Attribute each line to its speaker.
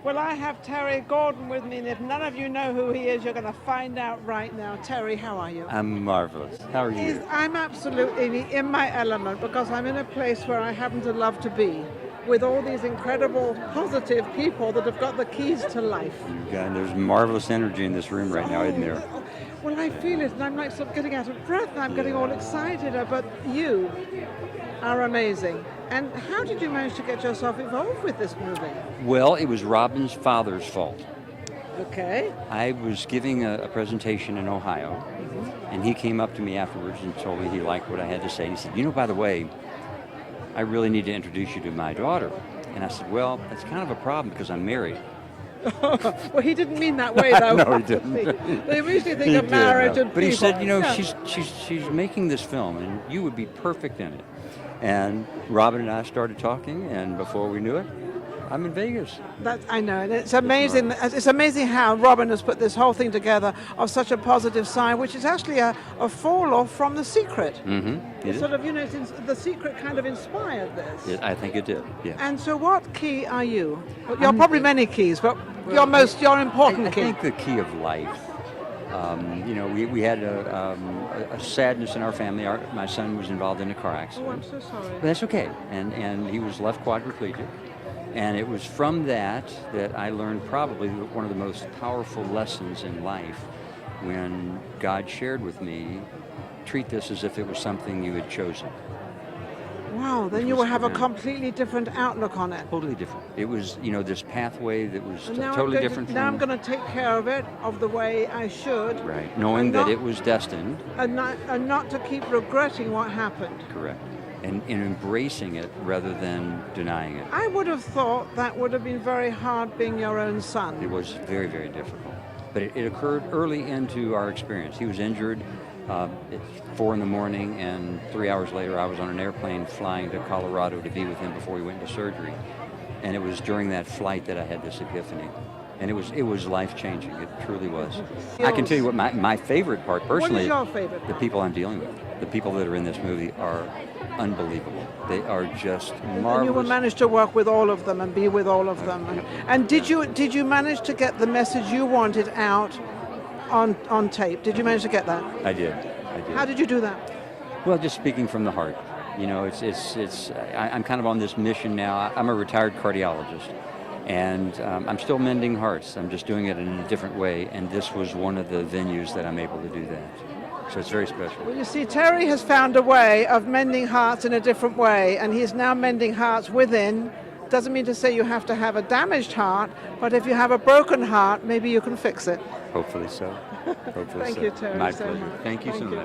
Speaker 1: Well, I have Terry Gordon with me, and if none of you know who he is, you're going to find out right now. Terry, how are you?
Speaker 2: I'm marvelous. How are you?
Speaker 1: I'm absolutely in my element because I'm in a place where I happen to love to be, with all these incredible, positive people that have got the keys to life.
Speaker 2: There's marvelous energy in this room right now, isn't there?
Speaker 1: Well, I feel it, and I'm like sort of getting out of breath, and I'm getting all excited. But you are amazing. And how did you manage to get yourself involved with this movie?
Speaker 2: Well, it was Robin's father's fault.
Speaker 1: Okay.
Speaker 2: I was giving a presentation in Ohio, and he came up to me afterwards and told me he liked what I had to say. He said, by the way, I really need to introduce you to my daughter. And I said, well, that's kind of a problem because I'm married.
Speaker 1: Well, he didn't mean that way, though.
Speaker 2: No, he didn't.
Speaker 1: They usually think of marriage and
Speaker 2: But he
Speaker 1: people.
Speaker 2: said, she's making this film, and you would be perfect in it. And Robin and I started talking, and before we knew it, I'm in Vegas.
Speaker 1: I know, and it's amazing. It's amazing how Robin has put this whole thing together of such a positive side, which is actually a fall off from The Secret.
Speaker 2: Mm-hmm.
Speaker 1: It's sort of, The Secret kind of inspired this.
Speaker 2: I think it did. Yeah.
Speaker 1: And so, what key are you? Well, you're probably many keys, but your important key.
Speaker 2: I think the key of life. We had a sadness in our family. My son was involved in a car accident.
Speaker 1: Oh, I'm so sorry.
Speaker 2: But that's okay. And he was left quadriplegic. And it was from that I learned probably one of the most powerful lessons in life when God shared with me, treat this as if it was something you had chosen.
Speaker 1: Wow, then you will have a completely different outlook on it.
Speaker 2: Totally different. It was, this pathway that was
Speaker 1: Now
Speaker 2: totally different from...
Speaker 1: Now I'm going to take care of it of the way I should.
Speaker 2: Right, knowing that it was destined.
Speaker 1: And not to keep regretting what happened.
Speaker 2: Correct. And embracing it rather than denying it.
Speaker 1: I would have thought that would have been very hard being your own son.
Speaker 2: It was very, very difficult. But it occurred early into our experience. He was injured at 4 a.m, and 3 hours later I was on an airplane flying to Colorado to be with him before he went into surgery. And it was during that flight that I had this epiphany. And it was life-changing. It truly was. I can tell you what my favorite part, personally,
Speaker 1: what is your favorite part?
Speaker 2: The people I'm dealing with. The people that are in this movie are unbelievable. They are just marvelous.
Speaker 1: And you will manage to work with all of them and be with all of them. And did you manage to get the message you wanted out on tape? Did you manage to get that?
Speaker 2: I did.
Speaker 1: How did you do that?
Speaker 2: Well, just speaking from the heart. I'm kind of on this mission now. I'm a retired cardiologist, and I'm still mending hearts. I'm just doing it in a different way, and this was one of the venues that I'm able to do that. So it's very special.
Speaker 1: Well, you see, Terry has found a way of mending hearts in a different way, and he's now mending hearts within. Doesn't mean to say you have to have a damaged heart, but if you have a broken heart, maybe you can fix it.
Speaker 2: Hopefully so.
Speaker 1: Thank you, Terry.
Speaker 2: My
Speaker 1: so
Speaker 2: pleasure.
Speaker 1: much.
Speaker 2: Thank you so much.